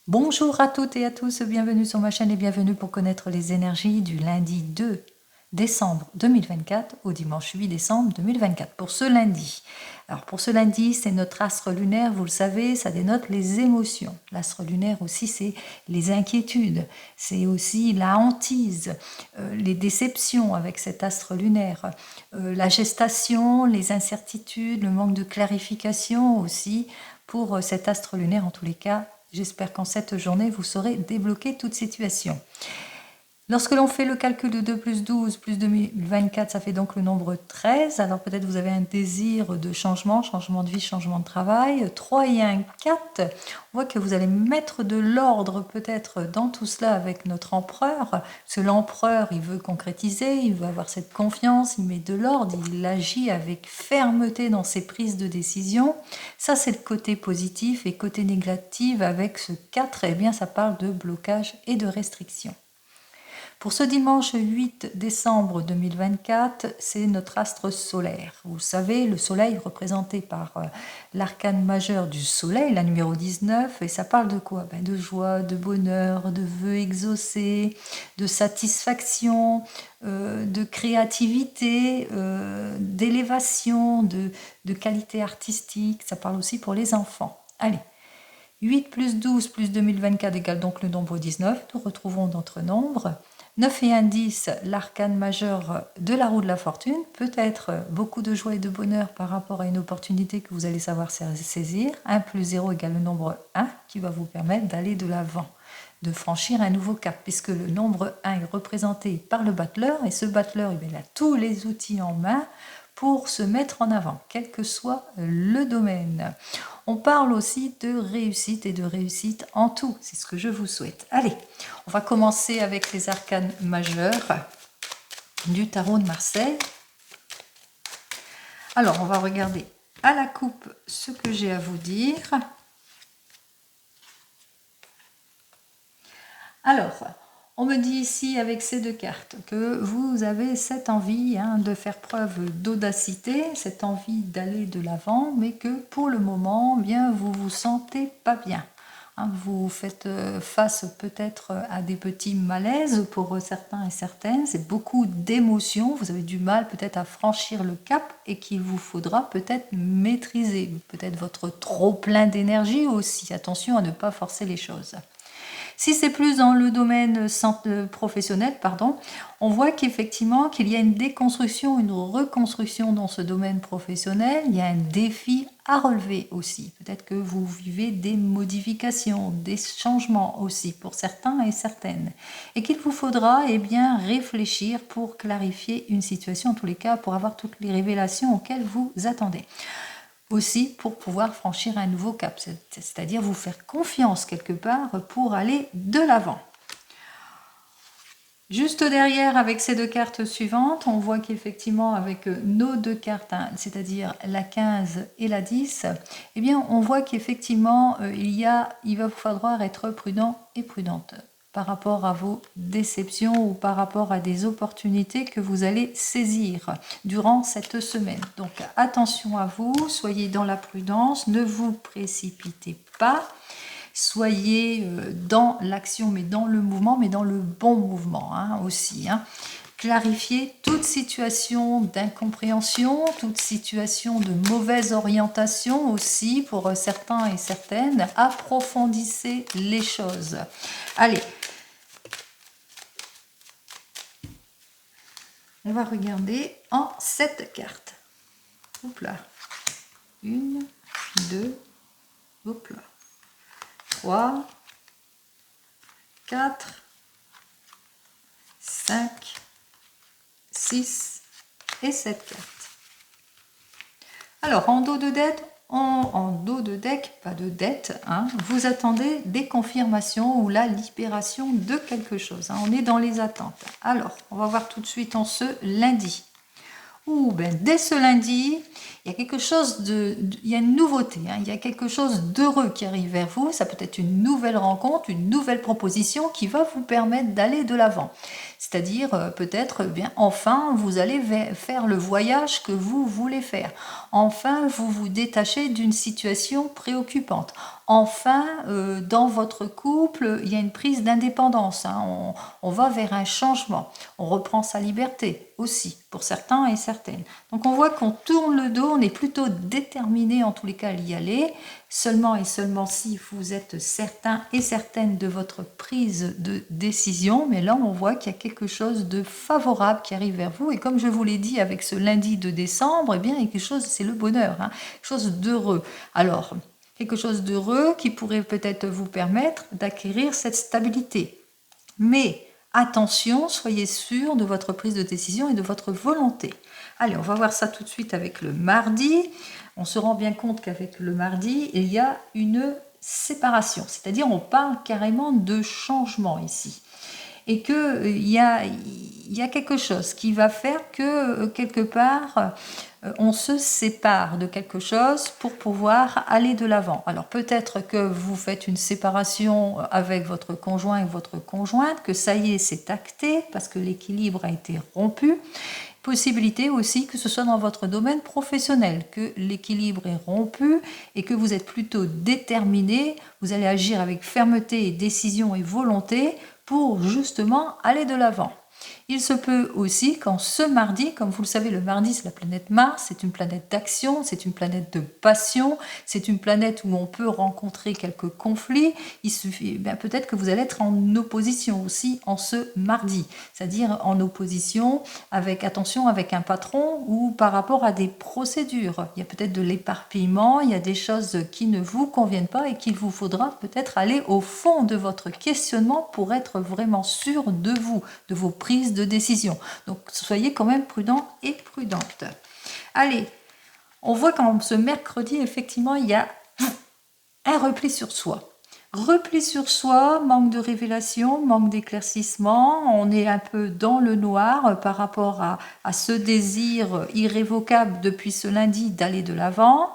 Bonjour à toutes et à tous, bienvenue sur ma chaîne et bienvenue pour connaître les énergies du lundi 2 décembre 2024 au dimanche 8 décembre 2024. Pour ce lundi, c'est notre astre lunaire, vous le savez, ça dénote les émotions. L'astre lunaire aussi, c'est les inquiétudes, c'est aussi la hantise, les déceptions avec cet astre lunaire, la gestation, les incertitudes, le manque de clarification aussi pour cet astre lunaire en tous les cas. J'espère qu'en cette journée, vous saurez débloquer toute situation. Lorsque l'on fait le calcul de 2 plus 12 plus 2024, ça fait donc le nombre 13. Alors peut-être vous avez un désir de changement de vie, changement de travail. 3 et 1, 4. On voit que vous allez mettre de l'ordre peut-être dans tout cela avec notre empereur. Parce que l'empereur, il veut concrétiser, il veut avoir cette confiance, il met de l'ordre, il agit avec fermeté dans ses prises de décision. Ça, c'est le côté positif. Et côté négatif, avec ce 4, eh bien, ça parle de blocage et de restriction. Pour ce dimanche 8 décembre 2024, c'est notre astre solaire. Vous savez, le soleil représenté par l'arcane majeur du soleil, la numéro 19, et ça parle de quoi? De joie, de bonheur, de vœux exaucés, de satisfaction, de créativité, d'élévation, de qualité artistique. Ça parle aussi pour les enfants. Allez. 8 plus 12 plus 2024 égale donc le nombre 19. Nous retrouvons notre nombre. 9 et 1, 10, l'arcane majeur de la roue de la fortune. Peut-être beaucoup de joie et de bonheur par rapport à une opportunité que vous allez savoir saisir. 1 plus 0 égale le nombre 1 qui va vous permettre d'aller de l'avant, de franchir un nouveau cap, puisque le nombre 1 est représenté par le battleur, et ce battleur, il a tous les outils en main pour se mettre en avant, quel que soit le domaine. On parle aussi de réussite et de réussite en tout, c'est ce que je vous souhaite. Allez, on va commencer avec les arcanes majeurs du tarot de Marseille. Alors, on va regarder à la coupe ce que j'ai à vous dire. Alors, on me dit ici avec ces deux cartes que vous avez cette envie de faire preuve d'audacité, cette envie d'aller de l'avant, mais que pour le moment, bien, vous vous sentez pas bien. Vous faites face peut-être à des petits malaises pour certains et certaines, c'est beaucoup d'émotions, vous avez du mal peut-être à franchir le cap et qu'il vous faudra peut-être maîtriser, peut-être votre trop plein d'énergie aussi, attention à ne pas forcer les choses. Si c'est plus dans le domaine professionnel, on voit qu'effectivement qu'il y a une déconstruction, une reconstruction dans ce domaine professionnel. Il y a un défi à relever aussi. Peut-être que vous vivez des modifications, des changements aussi pour certains et certaines. Et qu'il vous faudra réfléchir pour clarifier une situation, en tous les cas, pour avoir toutes les révélations auxquelles vous attendez. Aussi pour pouvoir franchir un nouveau cap, c'est-à-dire vous faire confiance quelque part pour aller de l'avant. Juste derrière, avec ces deux cartes suivantes, on voit qu'effectivement avec nos deux cartes, c'est-à-dire la 15 et la 10, on voit qu'effectivement il va vous falloir être prudent et prudente par rapport à vos déceptions ou par rapport à des opportunités que vous allez saisir durant cette semaine. Donc attention à vous, soyez dans la prudence, ne vous précipitez pas, soyez dans l'action, mais dans le mouvement, mais dans le bon mouvement aussi. Clarifiez toute situation d'incompréhension, toute situation de mauvaise orientation aussi pour certains et certaines. Approfondissez les choses. Allez, on va regarder en 7 cartes. Hop là. 1, 2, hop là. 3, 4, 5, 6 et 7 cartes. Alors, en dos de dette, en dos de deck, pas de dette, vous attendez des confirmations ou la libération de quelque chose. On est dans les attentes. Alors, on va voir tout de suite en ce lundi. Dès ce lundi, il y a quelque chose il y a une nouveauté, il y a quelque chose d'heureux qui arrive vers vous. Ça peut être une nouvelle rencontre, une nouvelle proposition qui va vous permettre d'aller de l'avant. C'est-à-dire peut-être, bien, enfin, vous allez faire le voyage que vous voulez faire. Enfin, vous vous détachez d'une situation préoccupante. Enfin, dans votre couple, il y a une prise d'indépendance. Hein. On va vers un changement. On reprend sa liberté aussi, pour certains et certaines. Donc on voit qu'on tourne le dos, on est plutôt déterminé en tous les cas à y aller, seulement et seulement si vous êtes certain et certaine de votre prise de décision. Mais là, on voit qu'il y a quelque chose de favorable qui arrive vers vous. Et comme je vous l'ai dit avec ce lundi de décembre, eh bien, il y a quelque chose, c'est le bonheur, hein, quelque chose d'heureux. Alors, quelque chose d'heureux qui pourrait peut-être vous permettre d'acquérir cette stabilité. Mais attention, soyez sûr de votre prise de décision et de votre volonté. Allez, on va voir ça tout de suite avec le mardi. On se rend bien compte qu'avec le mardi, il y a une séparation. C'est-à-dire, on parle carrément de changement ici. Et qu'il y a quelque chose qui va faire que, quelque part, on se sépare de quelque chose pour pouvoir aller de l'avant. Alors peut-être que vous faites une séparation avec votre conjoint et votre conjointe, que ça y est, c'est acté parce que l'équilibre a été rompu. Possibilité aussi que ce soit dans votre domaine professionnel, que l'équilibre est rompu et que vous êtes plutôt déterminé, vous allez agir avec fermeté, décision et volonté pour justement aller de l'avant. Il se peut aussi qu'en ce mardi, comme vous le savez, le mardi c'est la planète Mars, c'est une planète d'action, c'est une planète de passion, c'est une planète où on peut rencontrer quelques conflits. Il suffit, peut-être que vous allez être en opposition aussi en ce mardi, c'est-à-dire en opposition avec, attention, avec un patron ou par rapport à des procédures. Il y a peut-être de l'éparpillement, il y a des choses qui ne vous conviennent pas et qu'il vous faudra peut-être aller au fond de votre questionnement pour être vraiment sûr de vous, de vos prises de décision. Donc soyez quand même prudent et prudente. Allez, on voit qu'en ce mercredi, effectivement, il y a un repli sur soi. Repli sur soi, manque de révélation, manque d'éclaircissement, on est un peu dans le noir par rapport à ce désir irrévocable depuis ce lundi d'aller de l'avant.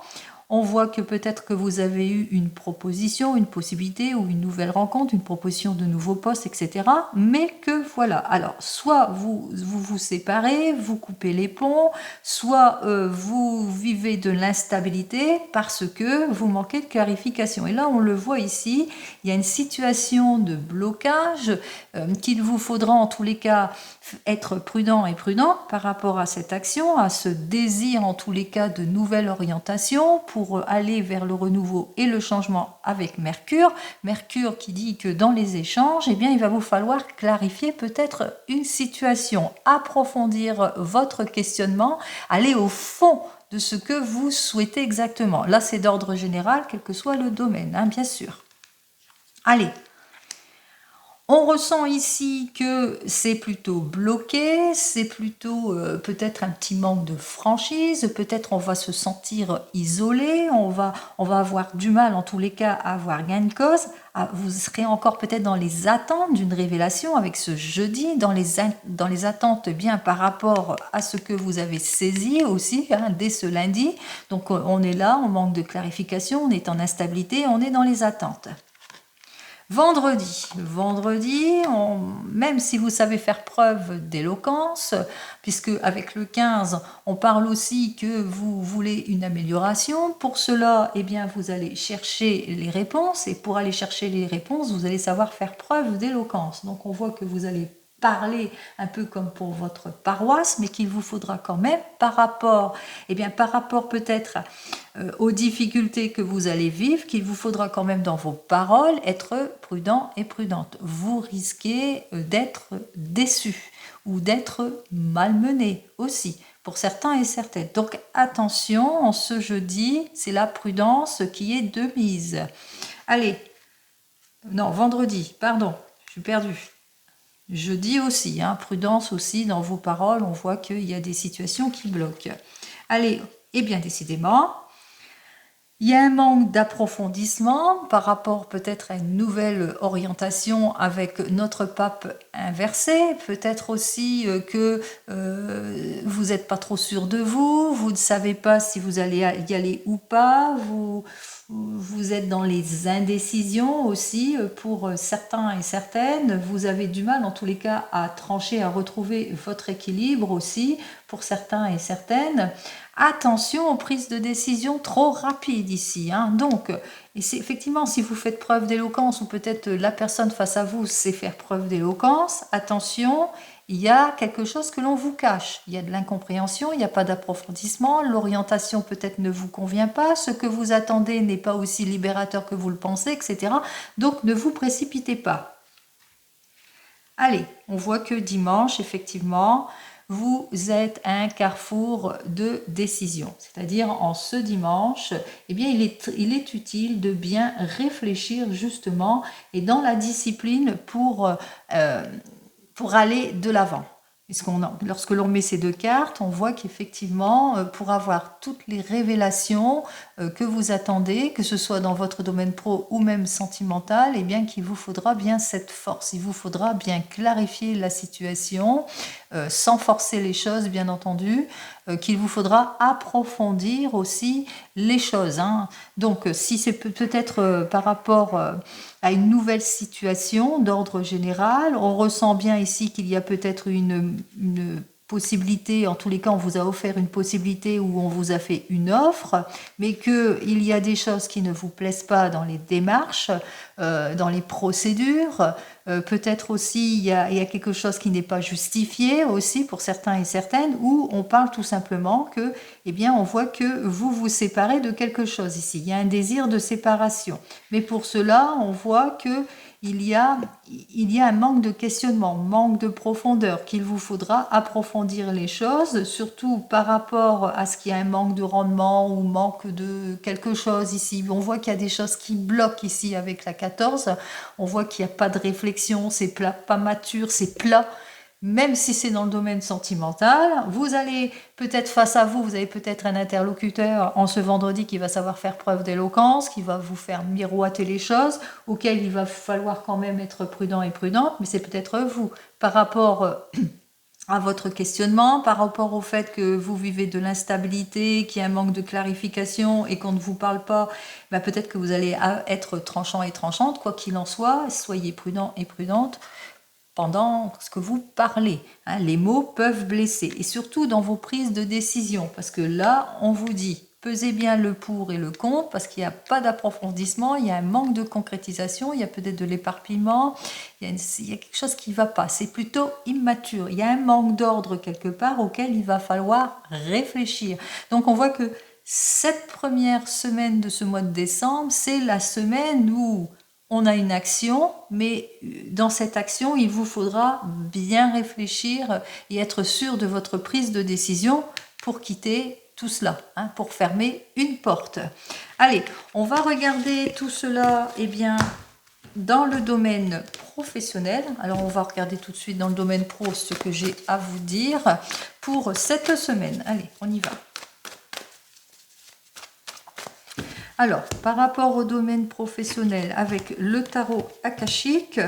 On voit que peut-être que vous avez eu une proposition, une possibilité ou une nouvelle rencontre, une proposition de nouveaux postes, etc. Mais que voilà, alors soit vous séparez, vous coupez les ponts, soit vous vivez de l'instabilité parce que vous manquez de clarification. Et là, on le voit ici, il y a une situation de blocage qu'il vous faudra en tous les cas être prudent et prudent par rapport à cette action, à ce désir en tous les cas de nouvelle orientation pour aller vers le renouveau et le changement avec Mercure. Mercure qui dit que dans les échanges, eh bien, il va vous falloir clarifier peut-être une situation, approfondir votre questionnement, aller au fond de ce que vous souhaitez exactement. Là, c'est d'ordre général, quel que soit le domaine, hein, bien sûr. Allez. On ressent ici que c'est plutôt bloqué, c'est plutôt peut-être un petit manque de franchise, peut-être on va se sentir isolé, on va avoir du mal en tous les cas à avoir gain de cause. Vous serez encore peut-être dans les attentes d'une révélation avec ce jeudi, dans les attentes bien par rapport à ce que vous avez saisi aussi hein, dès ce lundi. Donc on est là, on manque de clarification, on est en instabilité, on est dans les attentes. Vendredi, même si vous savez faire preuve d'éloquence, puisque avec le 15, on parle aussi que vous voulez une amélioration, pour cela, eh bien, vous allez chercher les réponses, et pour aller chercher les réponses, vous allez savoir faire preuve d'éloquence. Donc on voit que vous allez parler un peu comme pour votre paroisse, mais qu'il vous faudra quand même par rapport peut-être aux difficultés que vous allez vivre, qu'il vous faudra quand même dans vos paroles être prudent et prudente. Vous risquez d'être déçu ou d'être malmené aussi pour certains et certaines. Donc attention, en ce jeudi, c'est la prudence qui est de mise. Allez, non, vendredi, pardon, je suis perdue. Jeudi aussi, hein, prudence aussi dans vos paroles, on voit qu'il y a des situations qui bloquent. Allez, et bien décidément, Il y a un manque d'approfondissement par rapport peut-être à une nouvelle orientation avec notre pape inversé. Peut-être aussi que vous n'êtes pas trop sûr de vous, vous ne savez pas si vous allez y aller ou pas, vous êtes dans les indécisions aussi pour certains et certaines. Vous avez du mal en tous les cas à trancher, à retrouver votre équilibre aussi pour certains et certaines. Attention aux prises de décision trop rapides ici. Hein. Donc, et c'est effectivement, si vous faites preuve d'éloquence ou peut-être la personne face à vous sait faire preuve d'éloquence, attention, il y a quelque chose que l'on vous cache. Il y a de l'incompréhension, il n'y a pas d'approfondissement, l'orientation peut-être ne vous convient pas, ce que vous attendez n'est pas aussi libérateur que vous le pensez, etc. Donc, ne vous précipitez pas. Allez, on voit que dimanche, effectivement, vous êtes à un carrefour de décision. C'est-à-dire, en ce dimanche, eh bien, il est utile de bien réfléchir justement et dans la discipline pour aller de l'avant. Lorsque l'on met ces deux cartes, on voit qu'effectivement, pour avoir toutes les révélations que vous attendez, que ce soit dans votre domaine pro ou même sentimental, eh bien qu'il vous faudra bien cette force. Il vous faudra bien clarifier la situation, sans forcer les choses, bien entendu, qu'il vous faudra approfondir aussi les choses. Hein. Donc, si c'est peut-être par rapport à une nouvelle situation d'ordre général, on ressent bien ici qu'il y a peut-être une possibilité, en tous les cas on vous a offert une possibilité où on vous a fait une offre, mais qu'il y a des choses qui ne vous plaisent pas dans les démarches, dans les procédures, peut-être aussi il y a quelque chose qui n'est pas justifié aussi pour certains et certaines, où on parle tout simplement que, eh bien on voit que vous vous séparez de quelque chose ici, il y a un désir de séparation, mais pour cela on voit que il y a un manque de questionnement, manque de profondeur, qu'il vous faudra approfondir les choses, surtout par rapport à ce qu'il y a un manque de rendement ou manque de quelque chose ici. On voit qu'il y a des choses qui bloquent ici avec la 14, on voit qu'il n'y a pas de réflexion, c'est plat, pas mature, c'est plat. Même si c'est dans le domaine sentimental, vous allez peut-être face à vous, vous avez peut-être un interlocuteur en ce vendredi qui va savoir faire preuve d'éloquence, qui va vous faire miroiter les choses, auquel il va falloir quand même être prudent et prudente, mais c'est peut-être vous, par rapport à votre questionnement, par rapport au fait que vous vivez de l'instabilité, qu'il y a un manque de clarification et qu'on ne vous parle pas, ben peut-être que vous allez être tranchant et tranchante, quoi qu'il en soit, soyez prudent et prudente pendant ce que vous parlez. Hein, les mots peuvent blesser, et surtout dans vos prises de décision, parce que là, on vous dit, pesez bien le pour et le contre, parce qu'il n'y a pas d'approfondissement, il y a un manque de concrétisation, il y a peut-être de l'éparpillement, il y a quelque chose qui ne va pas, c'est plutôt immature, il y a un manque d'ordre quelque part auquel il va falloir réfléchir. Donc on voit que cette première semaine de ce mois de décembre, c'est la semaine où on a une action, mais dans cette action, il vous faudra bien réfléchir et être sûr de votre prise de décision pour quitter tout cela, hein, pour fermer une porte. Allez, on va regarder tout cela, eh bien, dans le domaine professionnel. Alors, on va regarder tout de suite dans le domaine pro ce que j'ai à vous dire pour cette semaine. Allez, on y va. Alors, par rapport au domaine professionnel avec le tarot akashique,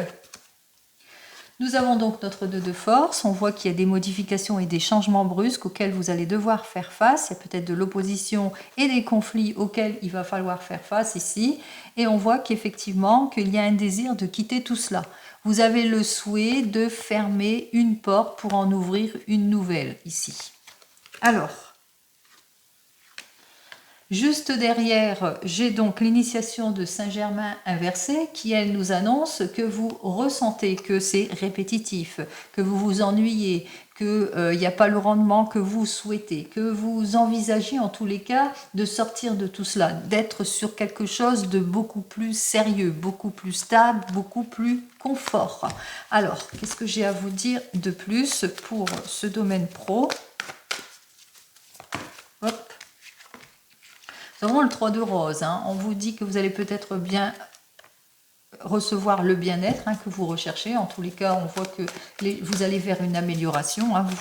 nous avons donc notre 2 de force. On voit qu'il y a des modifications et des changements brusques auxquels vous allez devoir faire face. Il y a peut-être de l'opposition et des conflits auxquels il va falloir faire face ici. Et on voit qu'effectivement, qu'il y a un désir de quitter tout cela. Vous avez le souhait de fermer une porte pour en ouvrir une nouvelle ici. Alors, juste derrière, j'ai donc l'initiation de Saint-Germain inversée qui, elle, nous annonce que vous ressentez que c'est répétitif, que vous vous ennuyez, qu'il n'y a pas le rendement que vous souhaitez, que vous envisagez en tous les cas de sortir de tout cela, d'être sur quelque chose de beaucoup plus sérieux, beaucoup plus stable, beaucoup plus confort. Alors, qu'est-ce que j'ai à vous dire de plus pour ce domaine pro ? Hop. C'est vraiment le 3 de rose. Hein. On vous dit que vous allez peut-être bien recevoir le bien-être que vous recherchez. En tous les cas, on voit que vous allez vers une amélioration. Vous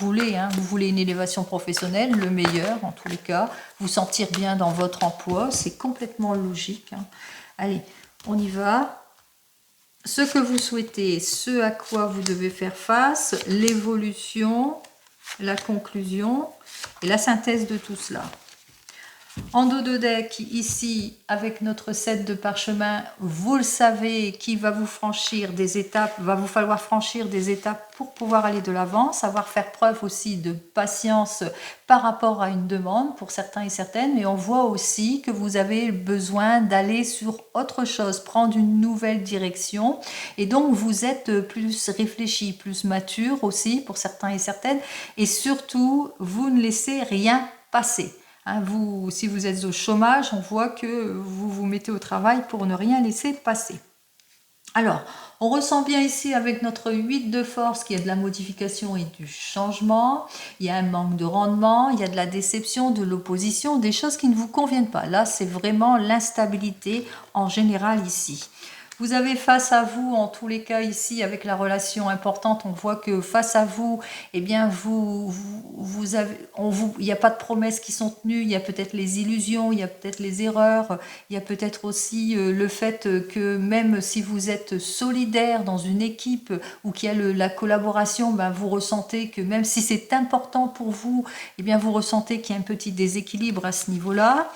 voulez une élévation professionnelle, le meilleur en tous les cas. Vous sentir bien dans votre emploi, c'est complètement logique. Allez, on y va. Ce que vous souhaitez, ce à quoi vous devez faire face, l'évolution, la conclusion et la synthèse de tout cela. En dos de deck, ici, avec notre set de parchemin, vous le savez, qui va vous franchir des étapes, va vous falloir franchir des étapes pour pouvoir aller de l'avant, savoir faire preuve aussi de patience par rapport à une demande pour certains et certaines, mais on voit aussi que vous avez besoin d'aller sur autre chose, prendre une nouvelle direction, et donc vous êtes plus réfléchi, plus mature aussi pour certains et certaines, et surtout, vous ne laissez rien passer. Si vous êtes au chômage, on voit que vous vous mettez au travail pour ne rien laisser passer. Alors, on ressent bien ici avec notre 8 de force qu'il y a de la modification et du changement, il y a un manque de rendement, il y a de la déception, de l'opposition, des choses qui ne vous conviennent pas. Là, c'est vraiment l'instabilité en général ici. Vous avez face à vous, en tous les cas ici, avec la relation importante, on voit que face à vous, eh bien, il n'y a pas de promesses qui sont tenues, il y a peut-être les illusions, il y a peut-être les erreurs, il y a peut-être aussi le fait que même si vous êtes solidaire dans une équipe ou qu'il y a la collaboration, vous ressentez que même si c'est important pour vous, eh bien, vous ressentez qu'il y a un petit déséquilibre à ce niveau-là.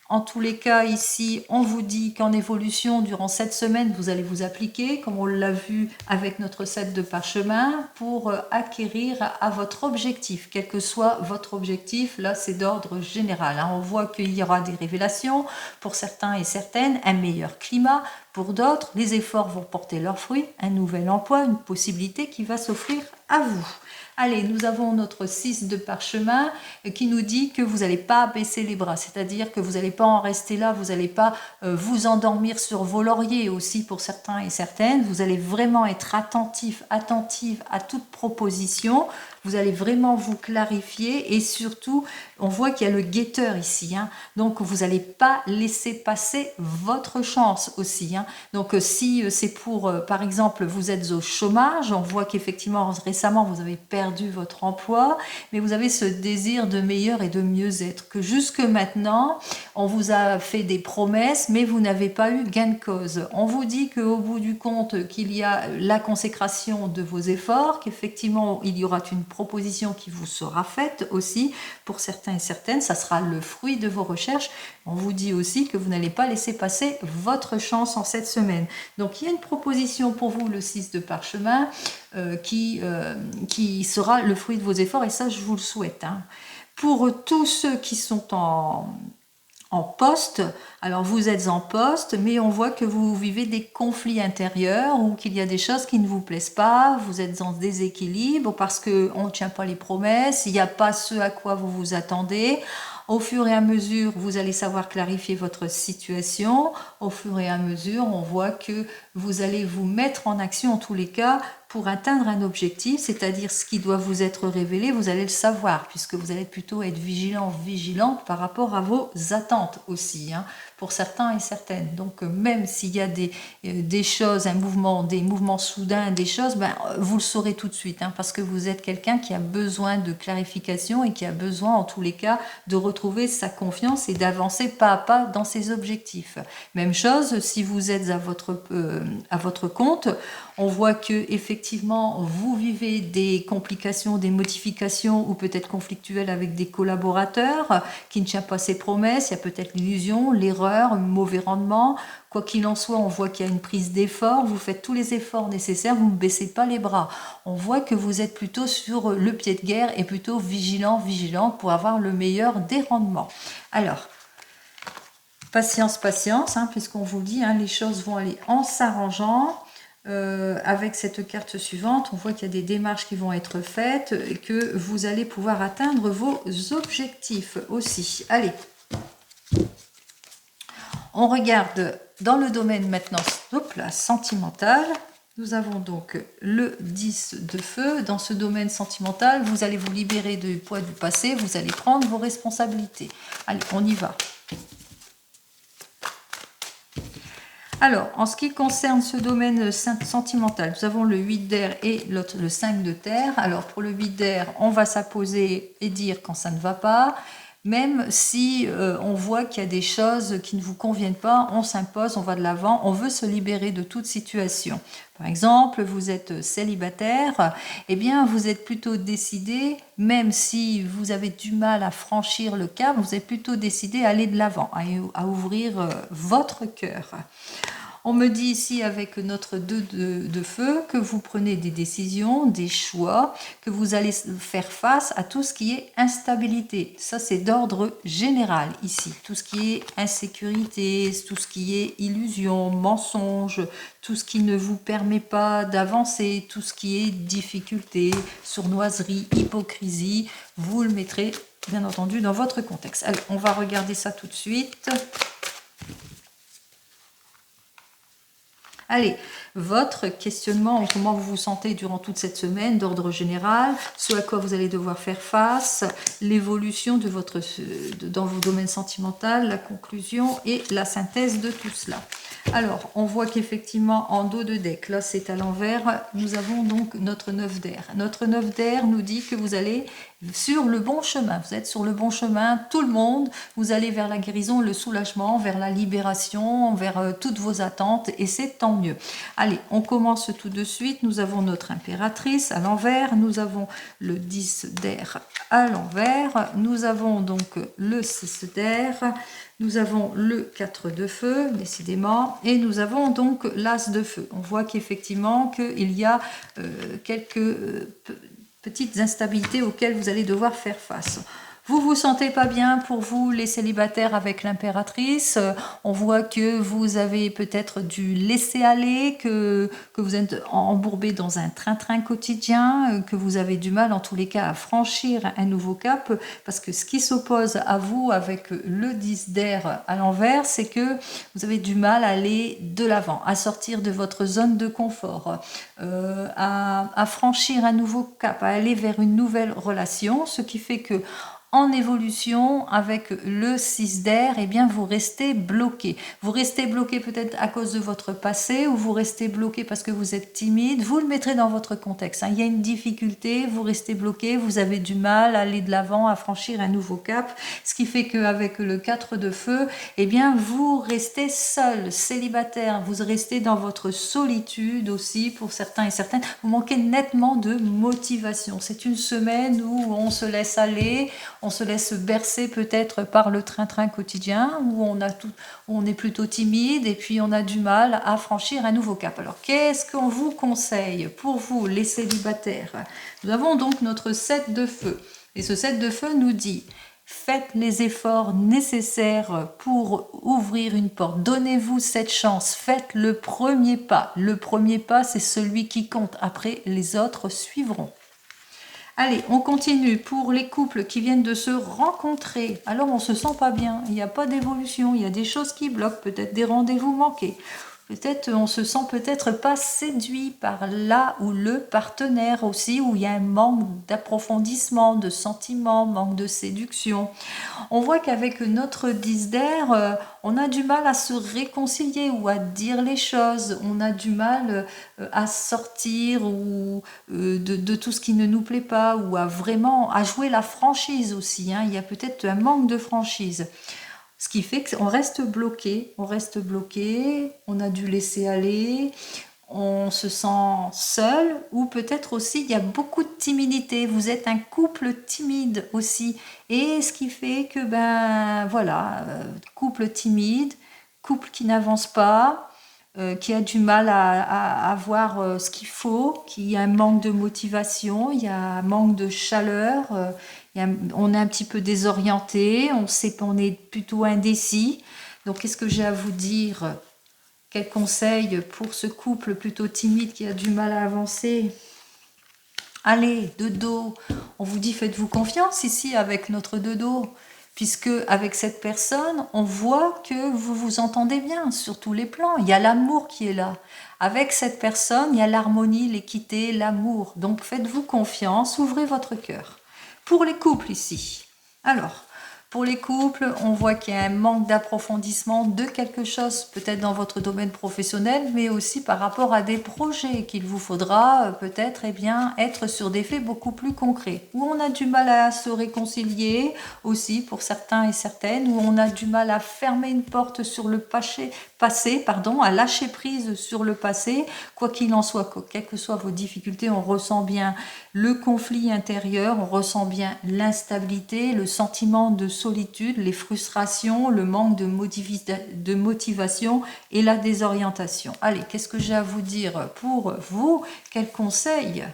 En tous les cas, ici, on vous dit qu'en évolution, durant cette semaine, vous allez vous appliquer, comme on l'a vu avec notre set de parchemin, pour acquérir à votre objectif, quel que soit votre objectif. Là, c'est d'ordre général. On voit qu'il y aura des révélations pour certains et certaines, un meilleur climat. Pour d'autres, les efforts vont porter leurs fruits, un nouvel emploi, une possibilité qui va s'offrir à vous. Allez, nous avons notre 6 de parchemin qui nous dit que vous n'allez pas baisser les bras, c'est-à-dire que vous n'allez pas en rester là, vous n'allez pas vous endormir sur vos lauriers aussi pour certains et certaines, vous allez vraiment être attentive à toute proposition, vous allez vraiment vous clarifier et surtout, on voit qu'il y a le guetteur ici, donc vous n'allez pas laisser passer votre chance aussi. Donc si c'est pour, par exemple, vous êtes au chômage, on voit qu'effectivement récemment vous avez perdu votre emploi, mais vous avez ce désir de meilleur et de mieux-être, que jusque maintenant, on vous a fait des promesses, mais vous n'avez pas eu gain de cause. On vous dit qu'au bout du compte, qu'il y a la consécration de vos efforts, qu'effectivement, il y aura une proposition qui vous sera faite aussi, pour certains et certaines, ça sera le fruit de vos recherches. On vous dit aussi que vous n'allez pas laisser passer votre chance en cette semaine. Donc, il y a une proposition pour vous, le 6 de parchemin, qui sera le fruit de vos efforts, et ça, je vous le souhaite. Pour tous ceux qui sont en poste, alors vous êtes en poste, mais on voit que vous vivez des conflits intérieurs ou qu'il y a des choses qui ne vous plaisent pas, vous êtes en déséquilibre parce qu'on ne tient pas les promesses, il n'y a pas ce à quoi vous vous attendez. Au fur et à mesure, vous allez savoir clarifier votre situation. Au fur et à mesure, on voit que vous allez vous mettre en action en tous les cas pour atteindre un objectif, c'est-à-dire ce qui doit vous être révélé, vous allez le savoir, puisque vous allez plutôt être vigilante par rapport à vos attentes aussi, pour certains et certaines. Donc même s'il y a des choses, des mouvements soudains, des choses, vous le saurez tout de suite, parce que vous êtes quelqu'un qui a besoin de clarification et qui a besoin en tous les cas de retrouver sa confiance et d'avancer pas à pas dans ses objectifs. Même chose, si vous êtes à votre compte, on voit que effectivement vous vivez des complications, des modifications ou peut-être conflictuelles avec des collaborateurs qui ne tiennent pas ses promesses. Il y a peut-être l'illusion, l'erreur, un mauvais rendement. Quoi qu'il en soit, on voit qu'il y a une prise d'effort. Vous faites tous les efforts nécessaires, vous ne baissez pas les bras. On voit que vous êtes plutôt sur le pied de guerre et plutôt vigilante pour avoir le meilleur des rendements. Alors, patience, puisqu'on vous dit, les choses vont aller en s'arrangeant. Avec cette carte suivante, on voit qu'il y a des démarches qui vont être faites et que vous allez pouvoir atteindre vos objectifs aussi. Allez, on regarde dans le domaine maintenant sentimental. Nous avons donc le 10 de feu. Dans ce domaine sentimental, vous allez vous libérer du poids du passé, vous allez prendre vos responsabilités. Allez, on y va. Alors, en ce qui concerne ce domaine sentimental, nous avons le 8 d'air et le 5 de terre. Alors, pour le 8 d'air, on va s'apposer et dire quand ça ne va pas. Même si on voit qu'il y a des choses qui ne vous conviennent pas, on s'impose, on va de l'avant, on veut se libérer de toute situation. Par exemple, vous êtes célibataire, eh bien vous êtes plutôt décidé, même si vous avez du mal à franchir le cap, vous êtes plutôt décidé à aller de l'avant, à ouvrir votre cœur. On me dit ici avec notre 2 de feu que vous prenez des décisions, des choix, que vous allez faire face à tout ce qui est instabilité. Ça, c'est d'ordre général ici. Tout ce qui est insécurité, tout ce qui est illusion, mensonge, tout ce qui ne vous permet pas d'avancer, tout ce qui est difficulté, sournoiserie, hypocrisie, vous le mettrez bien entendu dans votre contexte. Allez, on va regarder ça tout de suite. Allez, votre questionnement, comment vous vous sentez durant toute cette semaine d'ordre général, ce à quoi vous allez devoir faire face, l'évolution de dans vos domaines sentimentaux, la conclusion et la synthèse de tout cela. Alors, on voit qu'effectivement, en dos de deck, là c'est à l'envers, nous avons donc notre 9 d'air. Notre 9 d'air nous dit que vous allez sur le bon chemin. Vous êtes sur le bon chemin, tout le monde. Vous allez vers la guérison, le soulagement, vers la libération, vers toutes vos attentes et c'est tant mieux. Allez, on commence tout de suite. Nous avons notre impératrice à l'envers. Nous avons le 10 d'air à l'envers. Nous avons donc le 6 d'air. Nous avons le 4 de feu, décidément, et nous avons donc l'as de feu. On voit qu'effectivement qu'il y a quelques petites instabilités auxquelles vous allez devoir faire face. Vous vous sentez pas bien pour vous les célibataires avec l'impératrice. On voit que vous avez peut-être dû laisser aller, que vous êtes embourbé dans un train-train quotidien, que vous avez du mal en tous les cas à franchir un nouveau cap, parce que ce qui s'oppose à vous avec le 10 d'air à l'envers, c'est que vous avez du mal à aller de l'avant, à sortir de votre zone de confort, à franchir un nouveau cap, à aller vers une nouvelle relation, ce qui fait que en évolution avec le 6 d'air, eh bien vous restez bloqué. Vous restez bloqué peut-être à cause de votre passé ou vous restez bloqué parce que vous êtes timide. Vous le mettrez dans votre contexte. Il y a une difficulté, vous restez bloqué, vous avez du mal à aller de l'avant, à franchir un nouveau cap. Ce qui fait qu'avec le 4 de feu, eh bien vous restez seul, célibataire. Vous restez dans votre solitude aussi pour certains et certaines. Vous manquez nettement de motivation. C'est une semaine où on se laisse aller, on se laisse bercer peut-être par le train-train quotidien, où on est plutôt timide et puis on a du mal à franchir un nouveau cap. Alors, qu'est-ce qu'on vous conseille pour vous, les célibataires? Nous avons donc notre 7 de feu. Et ce 7 de feu nous dit: faites les efforts nécessaires pour ouvrir une porte. Donnez-vous cette chance. Faites le premier pas. Le premier pas, c'est celui qui compte. Après, les autres suivront. Allez, on continue pour les couples qui viennent de se rencontrer. Alors, on se sent pas bien, il n'y a pas d'évolution, il y a des choses qui bloquent, peut-être des rendez-vous manqués. Peut-être on se sent peut-être pas séduit par là ou le partenaire aussi, où il y a un manque d'approfondissement, de sentiments, manque de séduction. On voit qu'avec notre 10 d'air, on a du mal à se réconcilier ou à dire les choses. On a du mal à sortir de tout ce qui ne nous plaît pas ou à jouer la franchise aussi. Il y a peut-être un manque de franchise. Ce qui fait qu'on reste bloqué, on a dû laisser aller, on se sent seul ou peut-être aussi il y a beaucoup de timidité, vous êtes un couple timide aussi et ce qui fait que couple timide, couple qui n'avance pas, qui a du mal à avoir ce qu'il faut, qui a un manque de motivation, il y a un manque de chaleur, on est un petit peu désorienté, on sait qu'on est plutôt indécis. Donc, qu'est-ce que j'ai à vous dire? Quel conseil pour ce couple plutôt timide qui a du mal à avancer? Allez, de dos, on vous dit faites-vous confiance ici avec notre de dos, puisque avec cette personne, on voit que vous vous entendez bien sur tous les plans. Il y a l'amour qui est là. Avec cette personne, il y a l'harmonie, l'équité, l'amour. Donc faites-vous confiance, ouvrez votre cœur. Pour les couples ici. Alors, Pour les couples, on voit qu'il y a un manque d'approfondissement de quelque chose, peut-être dans votre domaine professionnel, mais aussi par rapport à des projets qu'il vous faudra peut-être être sur des faits beaucoup plus concrets. Où on a du mal à se réconcilier aussi pour certains et certaines, où on a du mal à fermer une porte sur le passé, à lâcher prise sur le passé. Quoi qu'il en soit, quelles que soient vos difficultés, on ressent bien le conflit intérieur, on ressent bien l'instabilité, le sentiment de solitude, les frustrations, le manque de motivation et la désorientation. Allez, qu'est-ce que j'ai à vous dire pour vous? Quels conseils?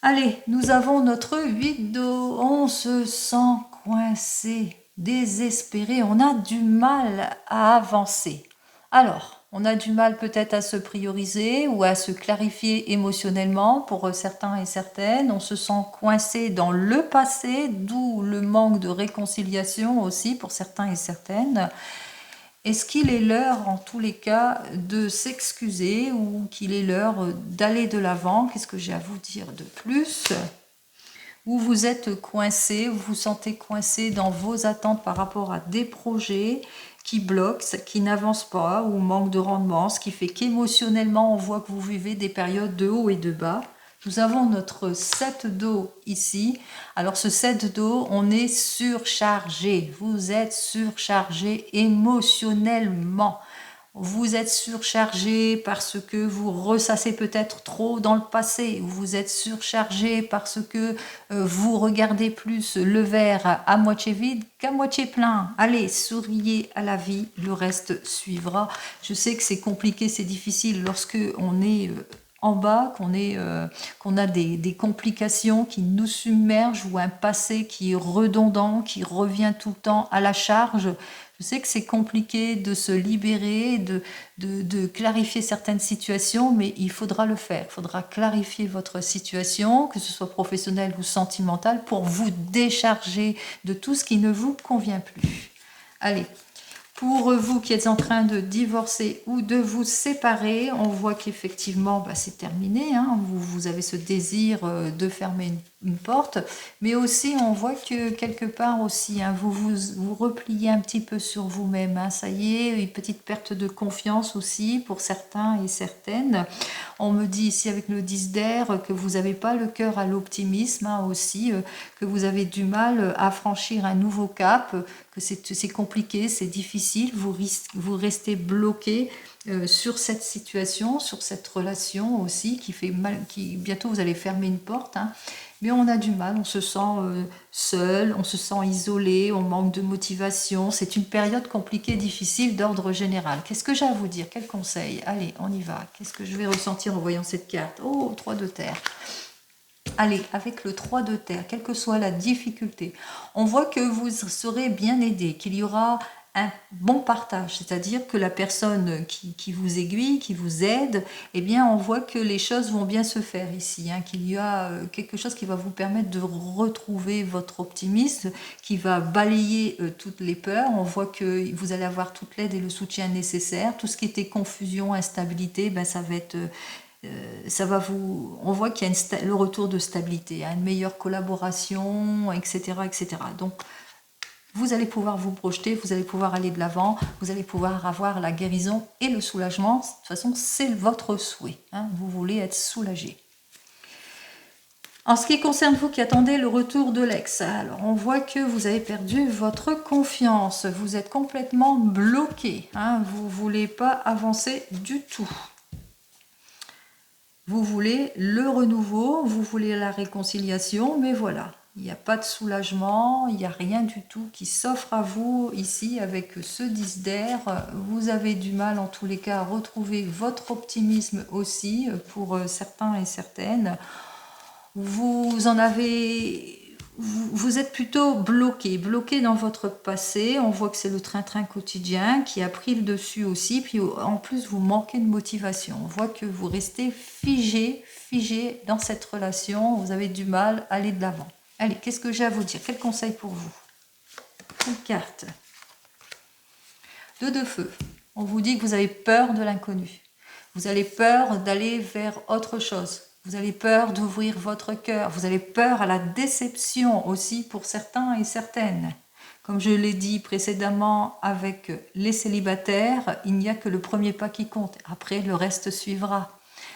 Allez, nous avons notre 8 d'eau. On se sent coincé, désespéré, on a du mal à avancer. Alors, on a du mal peut-être à se prioriser ou à se clarifier émotionnellement pour certains et certaines. On se sent coincé dans le passé, d'où le manque de réconciliation aussi pour certains et certaines. Est-ce qu'il est l'heure, en tous les cas, de s'excuser ou qu'il est l'heure d'aller de l'avant? Qu'est-ce que j'ai à vous dire de plus? Où vous êtes coincé, vous vous sentez coincé dans vos attentes par rapport à des projets qui bloquent, qui n'avancent pas ou manquent de rendement, ce qui fait qu'émotionnellement, on voit que vous vivez des périodes de haut et de bas. Nous avons notre 7 d'eau ici. Alors ce 7 d'eau, on est surchargé. Vous êtes surchargé émotionnellement. Vous êtes surchargé parce que vous ressassez peut-être trop dans le passé. Vous êtes surchargé parce que vous regardez plus le verre à moitié vide qu'à moitié plein. Allez, souriez à la vie, le reste suivra. Je sais que c'est compliqué, c'est difficile lorsque on est en bas, qu'on a des complications qui nous submergent ou un passé qui est redondant, qui revient tout le temps à la charge. Je sais que c'est compliqué de se libérer, de clarifier certaines situations, mais il faudra le faire. Il faudra clarifier votre situation, que ce soit professionnelle ou sentimentale, pour vous décharger de tout ce qui ne vous convient plus. Allez, pour vous qui êtes en train de divorcer ou de vous séparer, on voit qu'effectivement, c'est terminé. Hein. Vous avez ce désir de fermer une porte, mais aussi on voit que quelque part aussi, hein, vous repliez un petit peu sur vous-même. Hein. Ça y est, une petite perte de confiance aussi pour certains et certaines. On me dit ici avec le 10 d'air que vous n'avez pas le cœur à l'optimisme, hein, aussi, que vous avez du mal à franchir un nouveau cap, que c'est compliqué, c'est difficile, vous restez bloqué sur cette situation, sur cette relation aussi qui fait mal, bientôt vous allez fermer une porte, hein, mais on a du mal, on se sent seul, on se sent isolé, on manque de motivation, c'est une période compliquée, difficile d'ordre général. Qu'est-ce que j'ai à vous dire? Quel conseil? Allez, on y va. Qu'est-ce que je vais ressentir en voyant cette carte? Oh, 3 de terre. Allez, avec le 3 de terre, quelle que soit la difficulté, on voit que vous serez bien aidé, qu'il y aura un bon partage, c'est-à-dire que la personne qui vous aiguille, qui vous aide, eh bien, on voit que les choses vont bien se faire ici, hein, qu'il y a quelque chose qui va vous permettre de retrouver votre optimisme, qui va balayer toutes les peurs. On voit que vous allez avoir toute l'aide et le soutien nécessaire. Tout ce qui était confusion, instabilité, ça va être... on voit qu'il y a le retour de stabilité, hein, une meilleure collaboration, etc., etc. Donc, vous allez pouvoir vous projeter, vous allez pouvoir aller de l'avant, vous allez pouvoir avoir la guérison et le soulagement. De toute façon, c'est votre souhait. Hein, vous voulez être soulagé. En ce qui concerne vous qui attendez le retour de l'ex, alors on voit que vous avez perdu votre confiance. Vous êtes complètement bloqué. Hein, vous ne voulez pas avancer du tout. Vous voulez le renouveau, vous voulez la réconciliation, mais voilà. Il n'y a pas de soulagement, il n'y a rien du tout qui s'offre à vous ici avec ce 10 d'air. Vous avez du mal en tous les cas à retrouver votre optimisme aussi pour certains et certaines. Vous êtes plutôt bloqué dans votre passé. On voit que c'est le train-train quotidien qui a pris le dessus aussi. Puis en plus, vous manquez de motivation. On voit que vous restez figé dans cette relation. Vous avez du mal à aller de l'avant. Allez, qu'est-ce que j'ai à vous dire? Quel conseil pour vous? Une carte. 2 de feu. On vous dit que vous avez peur de l'inconnu. Vous avez peur d'aller vers autre chose. Vous avez peur d'ouvrir votre cœur. Vous avez peur à la déception aussi pour certains et certaines. Comme je l'ai dit précédemment avec les célibataires, il n'y a que le premier pas qui compte. Après, le reste suivra.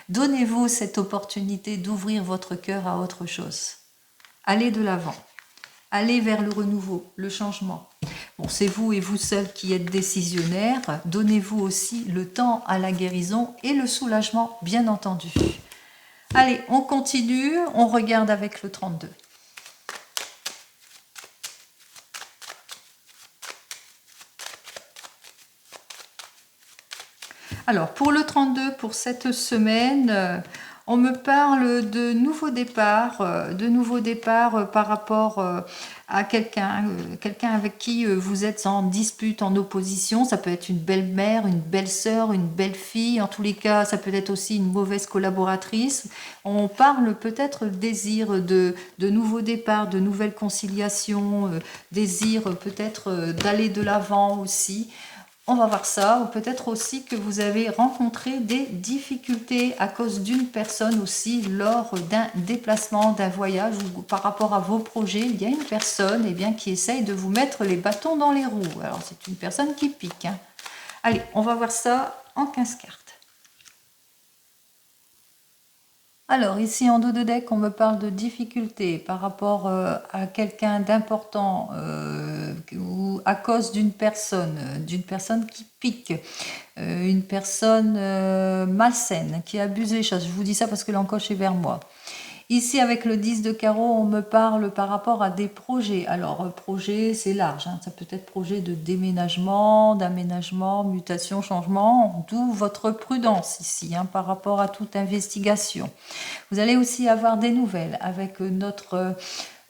Donnez-vous cette opportunité d'ouvrir votre cœur à autre chose. Allez de l'avant. Allez vers le renouveau, le changement. Bon, c'est vous et vous seul qui êtes décisionnaires. Donnez-vous aussi le temps à la guérison et le soulagement, bien entendu. Allez, on continue. On regarde avec le 32. Alors, pour le 32, pour cette semaine, on me parle de nouveaux départs, par rapport à quelqu'un avec qui vous êtes en dispute, en opposition. Ça peut être une belle-mère, une belle-sœur, une belle-fille. En tous les cas, ça peut être aussi une mauvaise collaboratrice. On parle peut-être désir de nouveaux départs, de nouvelles conciliations, désir peut-être d'aller de l'avant aussi. On va voir ça, ou peut-être aussi que vous avez rencontré des difficultés à cause d'une personne aussi lors d'un déplacement, d'un voyage ou par rapport à vos projets. Il y a une personne qui essaye de vous mettre les bâtons dans les roues. Alors c'est une personne qui pique. Hein. Allez, on va voir ça en 15 cartes. Alors ici en dos de deck, on me parle de difficultés par rapport à quelqu'un d'important ou à cause d'une personne qui pique, une personne malsaine, qui abuse les choses. Je vous dis ça parce que l'encoche est vers moi. Ici, avec le 10 de carreau, on me parle par rapport à des projets. Alors, projet, c'est large. Hein. Ça peut être projet de déménagement, d'aménagement, mutation, changement. D'où votre prudence ici, hein, par rapport à toute investigation. Vous allez aussi avoir des nouvelles avec notre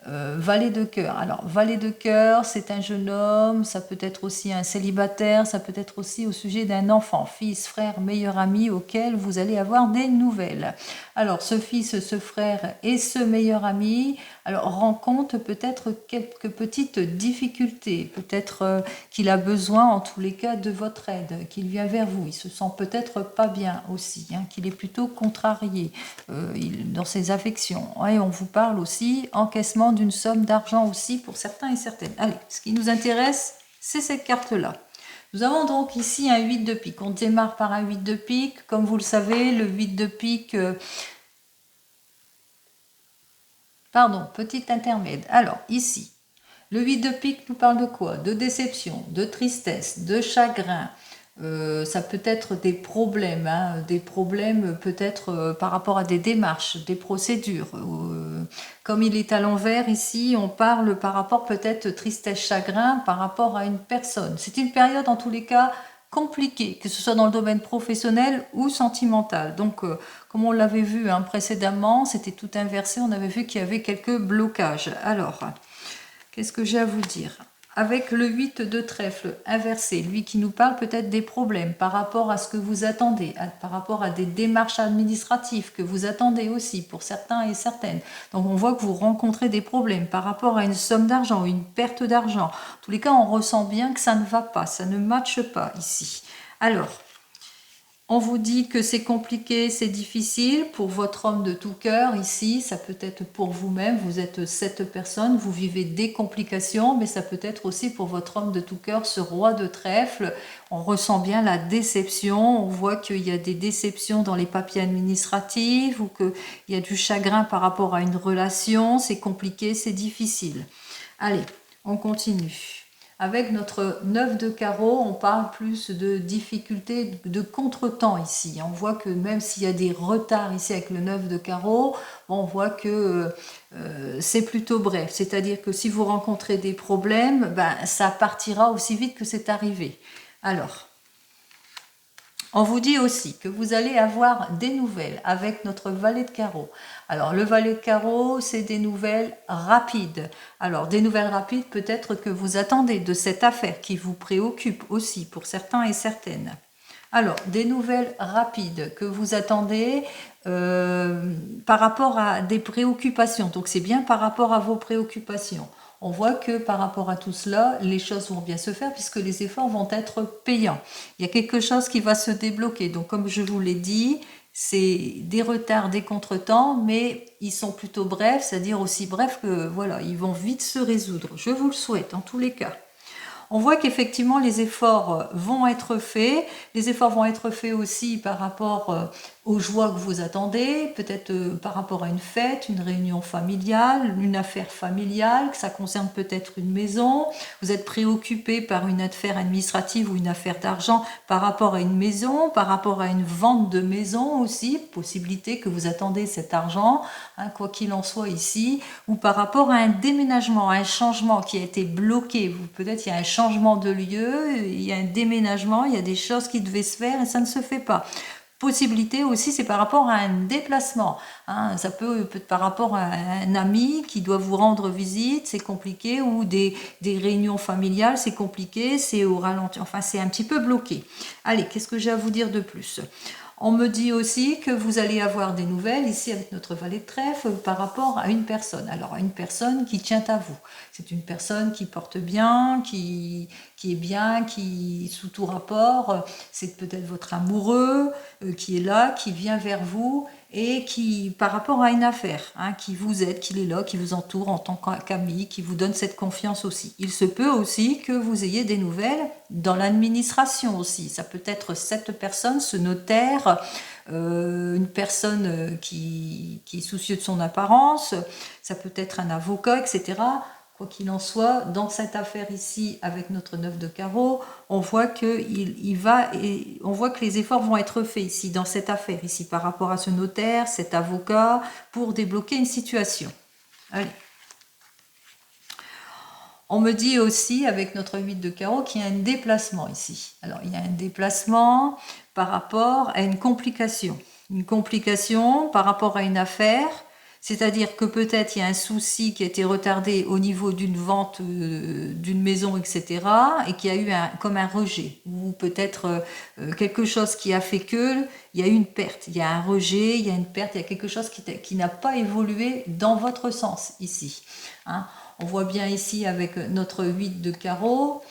valet de cœur. Alors, valet de cœur, c'est un jeune homme, ça peut être aussi un célibataire, ça peut être aussi au sujet d'un enfant, fils, frère, meilleur ami auquel vous allez avoir des nouvelles. Alors, ce fils, ce frère et ce meilleur ami, alors rencontre peut-être quelques petites difficultés, peut-être qu'il a besoin en tous les cas de votre aide, qu'il vient vers vous, il se sent peut-être pas bien aussi, hein, qu'il est plutôt contrarié dans ses affections. Et on vous parle aussi encaissement d'une somme d'argent aussi pour certains et certaines. Allez, ce qui nous intéresse, c'est cette carte-là. Nous avons donc ici un 8 de pique. On démarre par un 8 de pique. Comme vous le savez, le 8 de pique... petit intermède. Alors, ici, le 8 de pique nous parle de quoi? De déception, de tristesse, de chagrin. Ça peut être des problèmes, hein, des problèmes peut-être par rapport à des démarches, des procédures. Comme il est à l'envers ici, on parle par rapport peut-être tristesse, chagrin par rapport à une personne. C'est une période en tous les cas compliquée, que ce soit dans le domaine professionnel ou sentimental. Donc, comme on l'avait vu hein, précédemment, c'était tout inversé, on avait vu qu'il y avait quelques blocages. Alors, qu'est-ce que j'ai à vous dire ? Avec le 8 de trèfle inversé, lui qui nous parle peut-être des problèmes par rapport à ce que vous attendez, par rapport à des démarches administratives que vous attendez aussi pour certains et certaines. Donc on voit que vous rencontrez des problèmes par rapport à une somme d'argent, une perte d'argent. En tous les cas, on ressent bien que ça ne va pas, ça ne matche pas ici. Alors, on vous dit que c'est compliqué, c'est difficile pour votre homme de tout cœur ici, ça peut être pour vous-même, vous êtes cette personne, vous vivez des complications, mais ça peut être aussi pour votre homme de tout cœur, ce roi de trèfle. On ressent bien la déception, on voit qu'il y a des déceptions dans les papiers administratifs ou qu'il y a du chagrin par rapport à une relation, c'est compliqué, c'est difficile. Allez, on continue. Avec notre 9 de carreau, on parle plus de difficultés, de contretemps ici. On voit que même s'il y a des retards ici avec le 9 de carreau, on voit que c'est plutôt bref. C'est-à-dire que si vous rencontrez des problèmes, ça partira aussi vite que c'est arrivé. Alors, on vous dit aussi que vous allez avoir des nouvelles avec notre valet de carreau. Alors, le valet de carreau, c'est des nouvelles rapides. Alors, des nouvelles rapides, peut-être que vous attendez de cette affaire qui vous préoccupe aussi pour certains et certaines. Alors, des nouvelles rapides que vous attendez par rapport à des préoccupations. Donc, c'est bien par rapport à vos préoccupations. On voit que par rapport à tout cela, les choses vont bien se faire puisque les efforts vont être payants. Il y a quelque chose qui va se débloquer. Donc, comme je vous l'ai dit, c'est des retards, des contretemps, mais ils sont plutôt brefs, c'est-à-dire aussi brefs que voilà, ils vont vite se résoudre. Je vous le souhaite en tous les cas. On voit qu'effectivement les efforts vont être faits. Les efforts vont être faits aussi par rapport aux joies que vous attendez, peut-être par rapport à une fête, une réunion familiale, une affaire familiale, que ça concerne peut-être une maison. Vous êtes préoccupé par une affaire administrative ou une affaire d'argent par rapport à une maison, par rapport à une vente de maison aussi, possibilité que vous attendez cet argent, hein, quoi qu'il en soit ici, ou par rapport à un déménagement, à un changement qui a été bloqué. Peut-être il y a un changement de lieu, il y a un déménagement, il y a des choses qui devaient se faire et ça ne se fait pas. Possibilité aussi, c'est par rapport à un déplacement. Hein, ça peut être par rapport à un ami qui doit vous rendre visite, c'est compliqué, ou des réunions familiales, c'est compliqué, c'est au ralenti, enfin c'est un petit peu bloqué. Allez, qu'est-ce que j'ai à vous dire de plus ? On me dit aussi que vous allez avoir des nouvelles ici avec notre valet de trèfle par rapport à une personne. Alors, à une personne qui tient à vous. C'est une personne qui porte bien, qui est bien, qui sous tout rapport. C'est peut-être votre amoureux qui est là, qui vient vers vous et qui, par rapport à une affaire, hein, qui vous aide, qui est là, qui vous entoure en tant qu'ami, qui vous donne cette confiance aussi. Il se peut aussi que vous ayez des nouvelles dans l'administration aussi. Ça peut être cette personne, ce notaire, une personne qui est soucieux de son apparence, ça peut être un avocat, etc. Quoi qu'il en soit, dans cette affaire ici, avec notre 9 de carreau, on voit que on voit que les efforts vont être faits ici, dans cette affaire ici, par rapport à ce notaire, cet avocat, pour débloquer une situation. Allez. On me dit aussi, avec notre 8 de carreau, qu'il y a un déplacement ici. Alors, il y a un déplacement par rapport à une complication. Une complication par rapport à une affaire. C'est-à-dire que peut-être il y a un souci qui a été retardé au niveau d'une vente d'une maison, etc. et qu'il y a eu comme un rejet. Ou peut-être quelque chose qui a fait qu'il y a eu une perte. Il y a un rejet, il y a une perte, il y a quelque chose qui n'a pas évolué dans votre sens ici. Hein. On voit bien ici avec notre 8 de carreau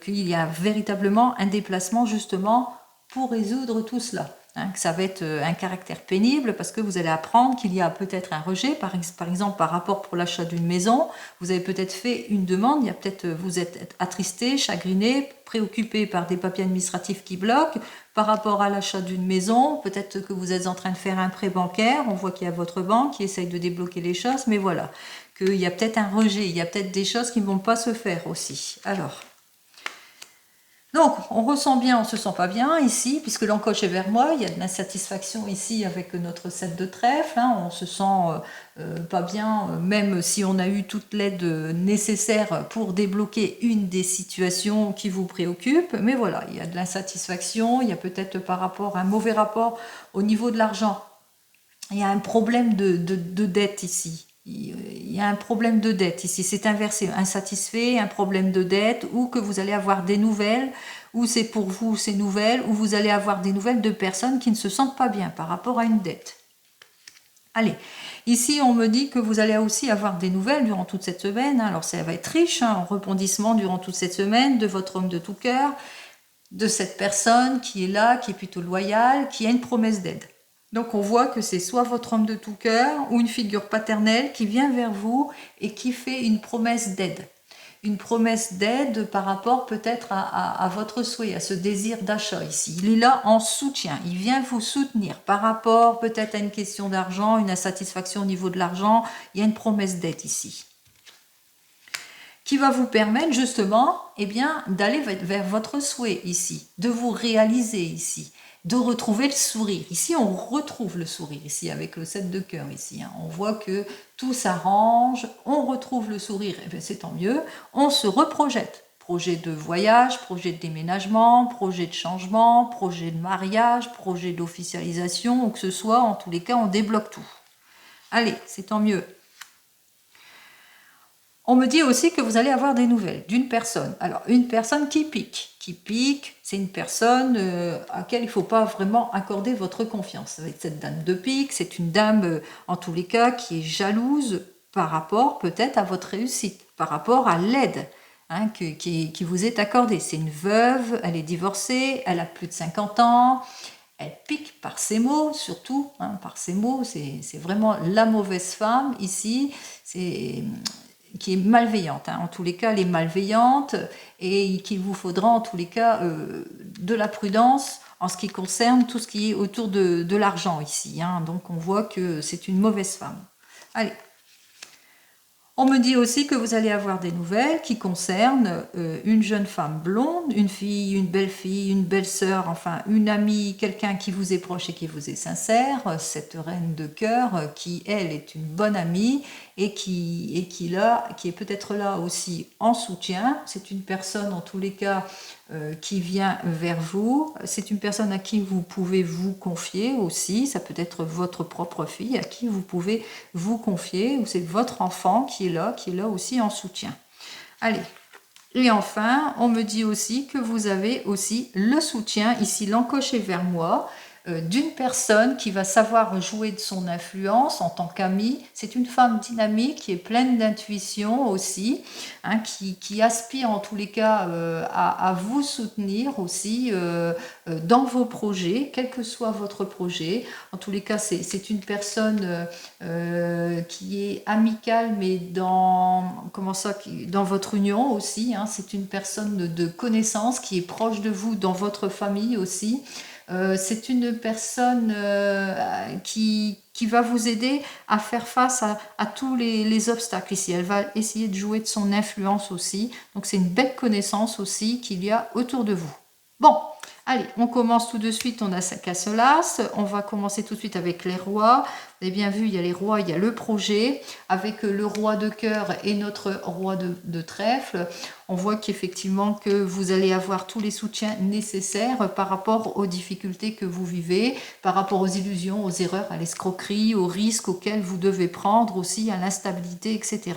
qu'il y a véritablement un déplacement justement pour résoudre tout cela. Hein, que ça va être un caractère pénible parce que vous allez apprendre qu'il y a peut-être un rejet, par exemple par rapport pour l'achat d'une maison, vous avez peut-être fait une demande, il y a peut-être vous êtes attristé, chagriné, préoccupé par des papiers administratifs qui bloquent, par rapport à l'achat d'une maison, peut-être que vous êtes en train de faire un prêt bancaire, on voit qu'il y a votre banque qui essaye de débloquer les choses, mais voilà, qu'il y a peut-être un rejet, il y a peut-être des choses qui ne vont pas se faire aussi. Alors, donc, on ressent bien, on ne se sent pas bien ici, puisque l'encoche est vers moi, il y a de l'insatisfaction ici avec notre 7 de trèfle, hein, on se sent pas bien, même si on a eu toute l'aide nécessaire pour débloquer une des situations qui vous préoccupent, mais voilà, il y a de l'insatisfaction, il y a peut-être par rapport à un mauvais rapport au niveau de l'argent, il y a un problème de dette ici. Il y a un problème de dette ici, c'est inversé, insatisfait, un problème de dette, ou que vous allez avoir des nouvelles, ou c'est pour vous ces nouvelles, ou vous allez avoir des nouvelles de personnes qui ne se sentent pas bien par rapport à une dette. Allez, ici on me dit que vous allez aussi avoir des nouvelles durant toute cette semaine, alors ça va être riche, hein, en rebondissement durant toute cette semaine, de votre homme de tout cœur, de cette personne qui est là, qui est plutôt loyale, qui a une promesse d'aide. Donc on voit que c'est soit votre homme de tout cœur ou une figure paternelle qui vient vers vous et qui fait une promesse d'aide. Une promesse d'aide par rapport peut-être à votre souhait, à ce désir d'achat ici. Il est là en soutien, il vient vous soutenir par rapport peut-être à une question d'argent, une insatisfaction au niveau de l'argent, il y a une promesse d'aide ici. Qui va vous permettre justement d'aller vers votre souhait ici, de vous réaliser ici, de retrouver le sourire. Ici, on retrouve le sourire, ici, avec le 7 de cœur, ici. Hein. On voit que tout s'arrange, on retrouve le sourire, et bien c'est tant mieux, on se reprojette. Projet de voyage, projet de déménagement, projet de changement, projet de mariage, projet d'officialisation, ou que ce soit, en tous les cas, on débloque tout. Allez, c'est tant mieux. On me dit aussi que vous allez avoir des nouvelles d'une personne. Alors, une personne qui pique. Qui pique, c'est une personne à laquelle il ne faut pas vraiment accorder votre confiance. Avec cette dame de pique, c'est une dame, en tous les cas, qui est jalouse par rapport peut-être à votre réussite, par rapport à l'aide hein, qui vous est accordée. C'est une veuve, elle est divorcée, elle a plus de 50 ans, elle pique par ses mots, surtout, hein, par ses mots, c'est vraiment la mauvaise femme ici, qui est malveillante, hein. En tous les cas, elle est malveillante et qu'il vous faudra en tous les cas de la prudence en ce qui concerne tout ce qui est autour de l'argent ici, hein. Donc on voit que c'est une mauvaise femme. Allez. On me dit aussi que vous allez avoir des nouvelles qui concernent une jeune femme blonde, une fille, une belle sœur, enfin une amie, quelqu'un qui vous est proche et qui vous est sincère, cette reine de cœur qui, elle, est une bonne amie et qui est peut-être là aussi en soutien. C'est une personne, en tous les cas, qui vient vers vous. C'est une personne à qui vous pouvez vous confier aussi. Ça peut être votre propre fille à qui vous pouvez vous confier, ou c'est votre enfant qui est là aussi en soutien. Allez. Et enfin, on me dit aussi que vous avez aussi le soutien, ici l'encoche est vers moi, d'une personne qui va savoir jouer de son influence en tant qu'amie. C'est une femme dynamique qui est pleine d'intuition aussi, hein, qui aspire en tous les cas à vous soutenir aussi dans vos projets, quel que soit votre projet. En tous les cas, c'est une personne qui est amicale, mais dans votre union aussi, hein. C'est une personne de connaissance qui est proche de vous dans votre famille aussi. C'est une personne qui va vous aider à faire face à tous les obstacles ici. Elle va essayer de jouer de son influence aussi. Donc c'est une belle connaissance aussi qu'il y a autour de vous. Bon, allez, on commence tout de suite, on a sa casse-las. On va commencer tout de suite avec les rois. Vous avez bien vu, il y a les rois, il y a le projet, avec le roi de cœur et notre roi de trèfle. On voit qu'effectivement que vous allez avoir tous les soutiens nécessaires par rapport aux difficultés que vous vivez, par rapport aux illusions, aux erreurs, à l'escroquerie, aux risques auxquels vous devez prendre aussi, à l'instabilité, etc.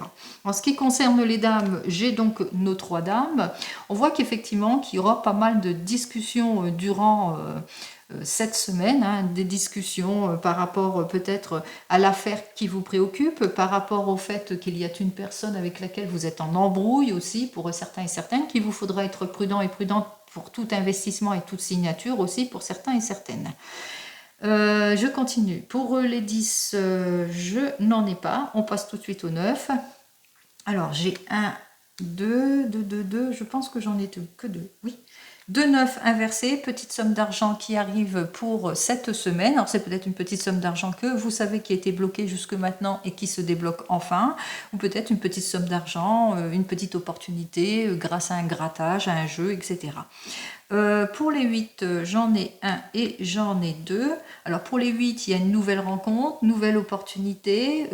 En ce qui concerne les dames, j'ai donc nos 3 dames. On voit qu'effectivement qu'il y aura pas mal de discussions durant cette semaine, hein, des discussions par rapport peut-être à l'affaire qui vous préoccupe, par rapport au fait qu'il y a une personne avec laquelle vous êtes en embrouille aussi, pour certains et certaines, qu'il vous faudra être prudent et prudente pour tout investissement et toute signature aussi, pour certains et certaines. Je continue. Pour les 10, je n'en ai pas. On passe tout de suite au 9. Alors, j'ai 1, 2, 2, 2, 2. Je pense que j'en ai que 2. Oui. 2 9 inversés, petite somme d'argent qui arrive pour cette semaine. Alors c'est peut-être une petite somme d'argent que vous savez qui a été bloquée jusque maintenant et qui se débloque enfin. Ou peut-être une petite somme d'argent, une petite opportunité grâce à un grattage, à un jeu, etc. Pour les 8, j'en ai 1 et j'en ai 2. Alors pour les 8, il y a une nouvelle rencontre, nouvelle opportunité,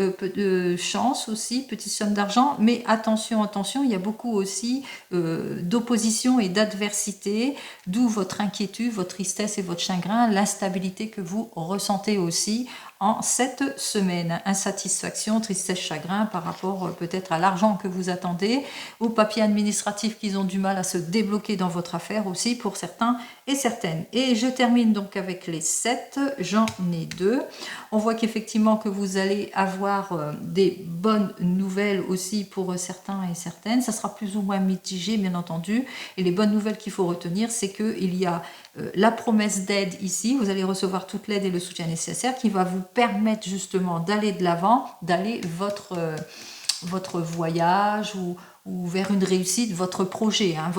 chance aussi, petite somme d'argent. Mais attention, il y a beaucoup aussi d'opposition et d'adversité, d'où votre inquiétude, votre tristesse et votre chagrin, l'instabilité que vous ressentez aussi en cette semaine. Insatisfaction, tristesse, chagrin par rapport peut-être à l'argent que vous attendez, aux papiers administratifs qui ont du mal à se débloquer dans votre affaire aussi pour certains et certaines. Et je termine donc avec les 7, j'en ai 2. On voit qu'effectivement que vous allez avoir des bonnes nouvelles aussi pour certains et certaines. Ça sera plus ou moins mitigé bien entendu. Et les bonnes nouvelles qu'il faut retenir, c'est qu'il y a la promesse d'aide ici. Vous allez recevoir toute l'aide et le soutien nécessaire qui va vous permettre justement d'aller de l'avant, d'aller votre voyage ou vers une réussite, votre projet, hein,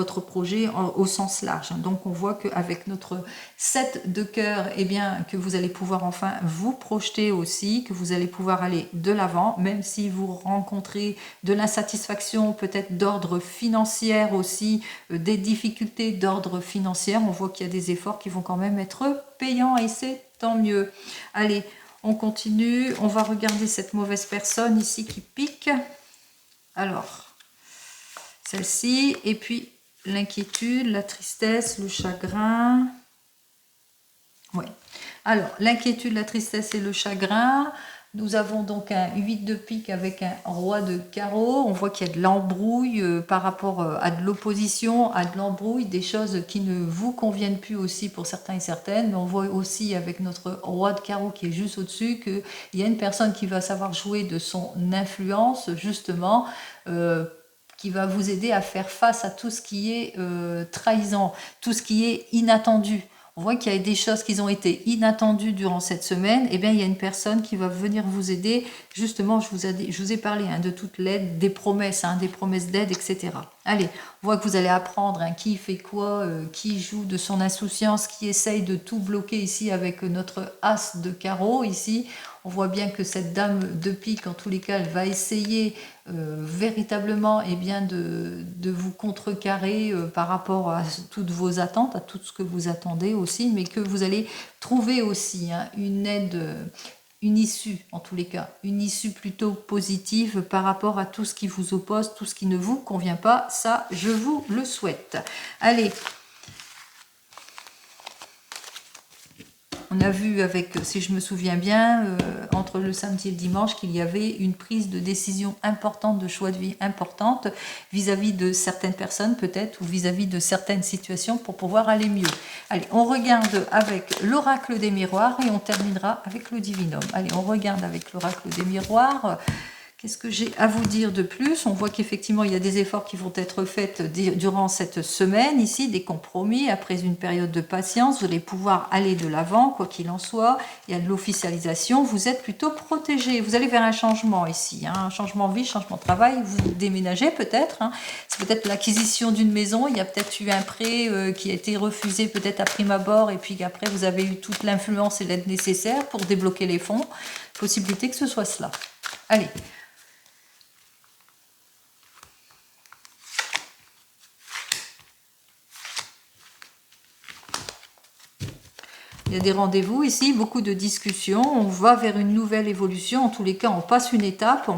au sens large. Donc on voit qu'avec notre 7 de cœur, eh bien, que vous allez pouvoir enfin vous projeter aussi, que vous allez pouvoir aller de l'avant, même si vous rencontrez de l'insatisfaction peut-être d'ordre financier aussi, des difficultés d'ordre financier, on voit qu'il y a des efforts qui vont quand même être payants et c'est tant mieux. Allez, on continue, on va regarder cette mauvaise personne ici qui pique. Alors, celle-ci, et puis l'inquiétude, la tristesse, le chagrin. Ouais. Alors, l'inquiétude, la tristesse et le chagrin. Nous avons donc un 8 de pique avec un roi de carreau. On voit qu'il y a de l'embrouille par rapport à de l'opposition, à de l'embrouille, des choses qui ne vous conviennent plus aussi pour certains et certaines. Mais on voit aussi avec notre roi de carreau qui est juste au-dessus qu'il y a une personne qui va savoir jouer de son influence, justement, qui va vous aider à faire face à tout ce qui est trahison, tout ce qui est inattendu. on voit qu'il y a des choses qui ont été inattendues durant cette semaine, et bien il y a une personne qui va venir vous aider. Justement, je vous ai parlé de toute l'aide, des promesses d'aide, etc. Allez, on voit que vous allez apprendre qui fait quoi, qui joue de son insouciance, qui essaye de tout bloquer ici avec notre as de carreau ici. On voit bien que cette dame de pique, en tous les cas, elle va essayer véritablement de vous contrecarrer par rapport à toutes vos attentes, à tout ce que vous attendez aussi, mais que vous allez trouver aussi une aide, une issue, en tous les cas, une issue plutôt positive par rapport à tout ce qui vous oppose, tout ce qui ne vous convient pas. Ça, je vous le souhaite. Allez. On a vu avec, si je me souviens bien, entre le samedi et le dimanche, qu'il y avait une prise de décision importante, de choix de vie importante vis-à-vis de certaines personnes peut-être, ou vis-à-vis de certaines situations pour pouvoir aller mieux. Allez, on regarde avec l'oracle des miroirs et on terminera avec le divinum. Allez, on regarde avec l'oracle des miroirs. Qu'est-ce que j'ai à vous dire de plus? On voit qu'effectivement, il y a des efforts qui vont être faits durant cette semaine, ici, des compromis. Après une période de patience, vous allez pouvoir aller de l'avant, quoi qu'il en soit. Il y a de l'officialisation. Vous êtes plutôt protégé. Vous allez vers un changement ici, un changement de vie, changement de travail. Vous déménagez peut-être. C'est peut-être l'acquisition d'une maison. Il y a peut-être eu un prêt qui a été refusé peut-être à prime abord. Et puis après, vous avez eu toute l'influence et l'aide nécessaire pour débloquer les fonds. Possibilité que ce soit cela. Allez. Il y a des rendez-vous ici, beaucoup de discussions, on va vers une nouvelle évolution, en tous les cas on passe une étape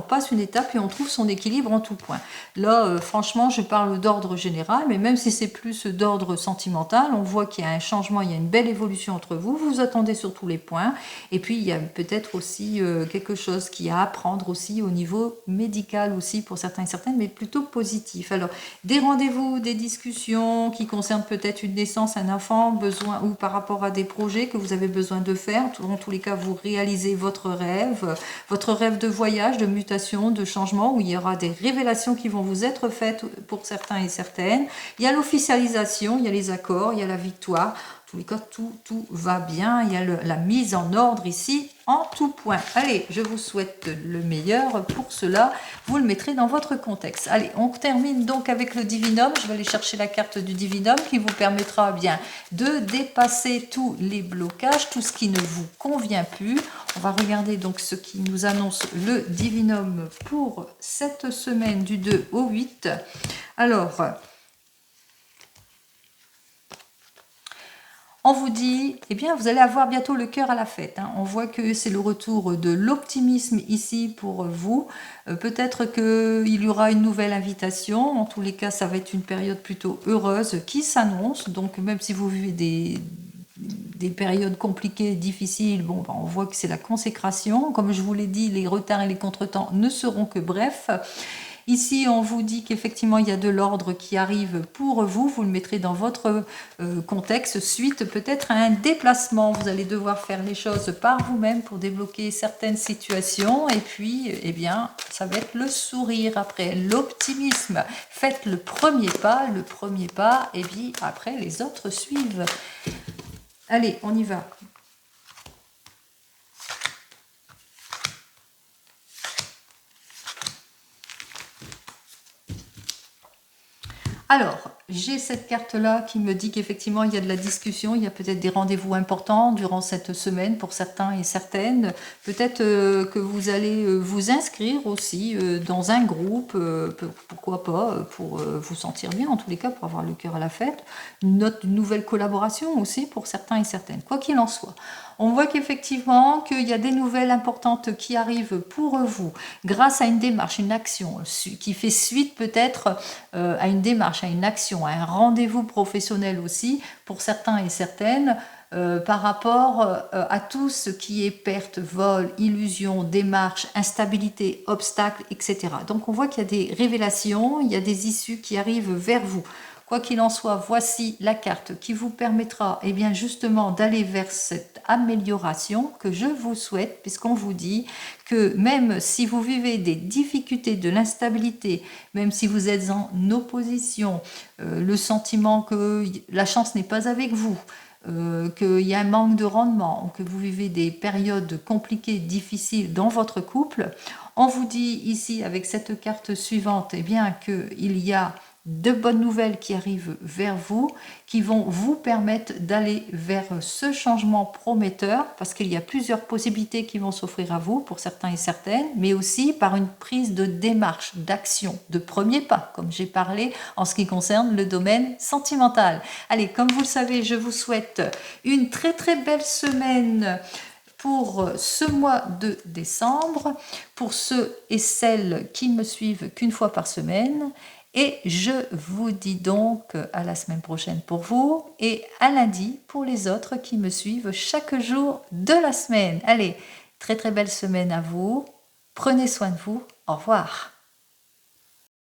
et on trouve son équilibre en tout point. Là franchement je parle d'ordre général, mais même si c'est plus d'ordre sentimental, on voit qu'il y a un changement, il y a une belle évolution entre vous, vous attendez sur tous les points, et puis il y a peut-être aussi quelque chose qui a à apprendre aussi au niveau médical aussi pour certains et certaines, mais plutôt positif. Alors des rendez-vous, des discussions qui concernent peut-être une naissance, un enfant, besoin ou par rapport à des projets que vous avez besoin de faire. En tous les cas, vous réalisez votre rêve de voyage, de mutation, de changement, où il y aura des révélations qui vont vous être faites pour certains et certaines. Il y a l'officialisation, il y a les accords, il y a la victoire. En tous les cas, tout va bien. Il y a la mise en ordre ici, en tout point. Allez, je vous souhaite le meilleur. Pour cela, vous le mettrez dans votre contexte. Allez, on termine donc avec le divinum. Je vais aller chercher la carte du divinum qui vous permettra bien de dépasser tous les blocages, tout ce qui ne vous convient plus. On va regarder donc ce qui nous annonce le divinum pour cette semaine du 2 au 8. Alors, on vous dit, eh bien, vous allez avoir bientôt le cœur à la fête. On voit que c'est le retour de l'optimisme ici pour vous. Peut-être qu'il y aura une nouvelle invitation. En tous les cas, ça va être une période plutôt heureuse qui s'annonce. Donc, même si vous vivez des périodes compliquées, difficiles, bon, on voit que c'est la consécration. Comme je vous l'ai dit, les retards et les contretemps ne seront que brefs. Ici, on vous dit qu'effectivement, il y a de l'ordre qui arrive pour vous. Vous le mettrez dans votre contexte suite peut-être à un déplacement. Vous allez devoir faire les choses par vous-même pour débloquer certaines situations. Et puis, eh bien, ça va être le sourire après, l'optimisme. Faites le premier pas, et puis après, les autres suivent. Allez, on y va. Alors, j'ai cette carte-là qui me dit qu'effectivement, il y a de la discussion, il y a peut-être des rendez-vous importants durant cette semaine pour certains et certaines. Peut-être que vous allez vous inscrire aussi dans un groupe, pourquoi pas, pour vous sentir bien, en tous les cas, pour avoir le cœur à la fête. Une nouvelle collaboration aussi pour certains et certaines, quoi qu'il en soit. On voit qu'effectivement, qu'il y a des nouvelles importantes qui arrivent pour vous grâce à une démarche, une action qui fait suite peut-être à une démarche, à une action, à un rendez-vous professionnel aussi pour certains et certaines par rapport à tout ce qui est perte, vol, illusion, démarche, instabilité, obstacle, etc. Donc on voit qu'il y a des révélations, il y a des issues qui arrivent vers vous. Quoi qu'il en soit, voici la carte qui vous permettra eh bien, justement d'aller vers cette amélioration que je vous souhaite, puisqu'on vous dit que même si vous vivez des difficultés, de l'instabilité, même si vous êtes en opposition, le sentiment que la chance n'est pas avec vous, qu'il y a un manque de rendement, que vous vivez des périodes compliquées, difficiles dans votre couple, on vous dit ici avec cette carte suivante, eh bien qu'il y a de bonnes nouvelles qui arrivent vers vous, qui vont vous permettre d'aller vers ce changement prometteur, parce qu'il y a plusieurs possibilités qui vont s'offrir à vous, pour certains et certaines, mais aussi par une prise de démarche, d'action, de premier pas, comme j'ai parlé en ce qui concerne le domaine sentimental. Allez, comme vous le savez, je vous souhaite une très très belle semaine pour ce mois de décembre, pour ceux et celles qui me suivent qu'une fois par semaine. Et je vous dis donc à la semaine prochaine pour vous et à lundi pour les autres qui me suivent chaque jour de la semaine. Allez, très très belle semaine à vous. Prenez soin de vous. Au revoir.